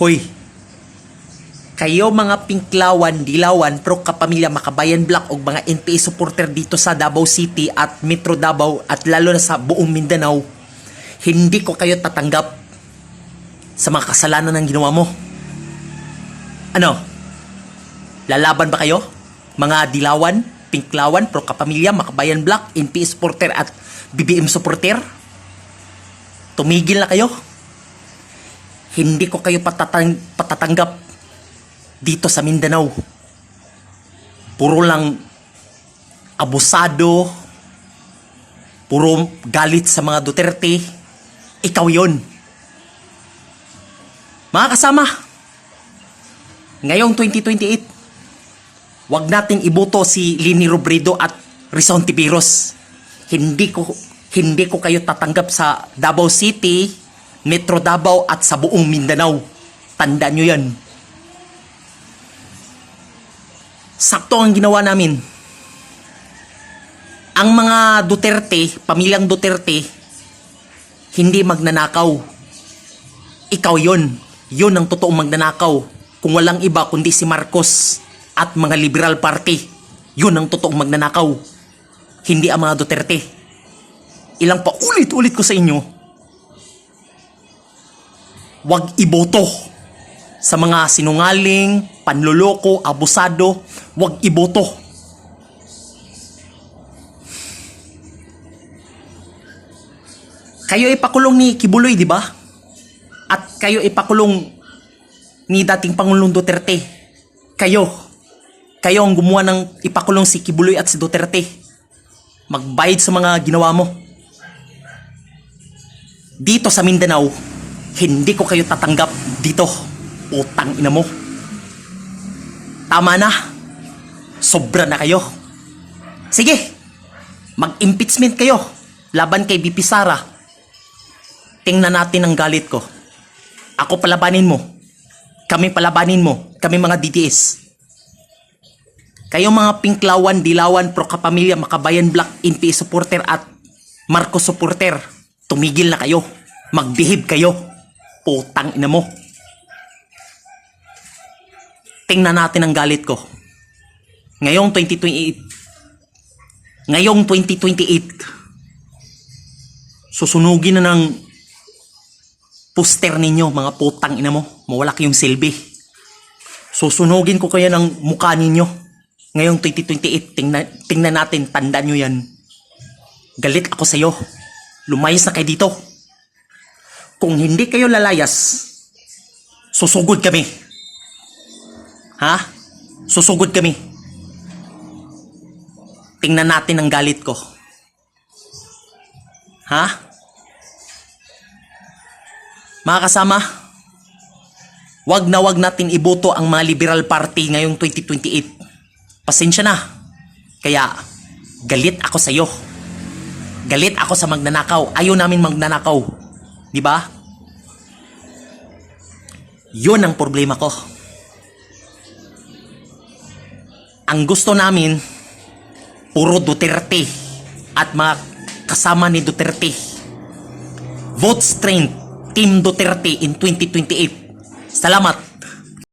Hoy, kayo mga Pinklawan, Dilawan, Pro Kapamilya, Makabayan Black o mga NPA supporter dito sa Davao City at Metro Davao at lalo na sa buong Mindanao, hindi ko kayo tatanggap sa mga kasalanan ng ginawa mo. Ano? Lalaban ba kayo? Mga Dilawan, Pinklawan, Pro Kapamilya, Makabayan Black, NPA supporter at BBM supporter? Tumigil na kayo. Hindi ko kayo patatanggap dito sa Mindanao. Puro lang abusado, puro galit sa mga Duterte. Ikaw yon. Mga kasama, ngayong 2028, wag nating iboto si Leni Robredo at Rizon Tiveros. Hindi ko kayo tatanggap sa Davao City, Metro Davao at sa buong Mindanao. Tandaan nyo yan. Sakto ang ginawa namin. Ang mga Duterte, pamilyang Duterte, hindi magnanakaw. Ikaw yon. Yon ang totoong magnanakaw. Kung walang iba kundi si Marcos at mga Liberal Party. Yun ang totoong magnanakaw. Hindi ang mga Duterte. Ilang pa ulit-ulit ko sa inyo, wag iboto sa mga sinungaling, panloloko, abusado. Wag iboto. Kayo ipakulong ni Kibuloy, di ba? At kayo ipakulong ni dating Pangulong Duterte. Kayo ang gumawa ng ipakulong si Kibuloy at si Duterte. Magbayad sa mga ginawa mo. Dito sa Mindanao, hindi ko kayo tatanggap dito. Utang ina mo. Tama na. Sobra na kayo. Sige, mag-impeachment kayo laban kay BP Sara. Tingnan natin ang galit ko. Ako palabanin mo. Kami palabanin mo. Kami mga DDS. Kayo mga Pinklawan, Dilawan, Pro Kapamilya, Makabayan Black, NPA supporter at Marcos supporter, tumigil na kayo. Mag-behave kayo. Putang ina mo. Tingnan natin ang galit ko. Ngayong 2028, susunugin na ng poster ninyo, mga putang ina mo. Mawala kayong silbi. Susunugin ko kaya ng mukha ninyo. Ngayong 2028, tingnan natin, tandaan nyo yan. Galit ako sa'yo. Lumayas na kayo dito. Kung hindi kayo lalayas, susugod kami. Ha? Susugod kami. Tingnan natin ang galit ko. Ha? Mga kasama, wag natin iboto ang mga Liberal Party ngayong 2028. Pasensya na. Kaya, galit ako sa iyo. Galit ako sa magnanakaw. Ayaw namin magnanakaw. Di ba? Yun ang problema ko. Ang gusto namin, puro Duterte at mga kasama ni Duterte. Vote strength, Team Duterte in 2028. Salamat.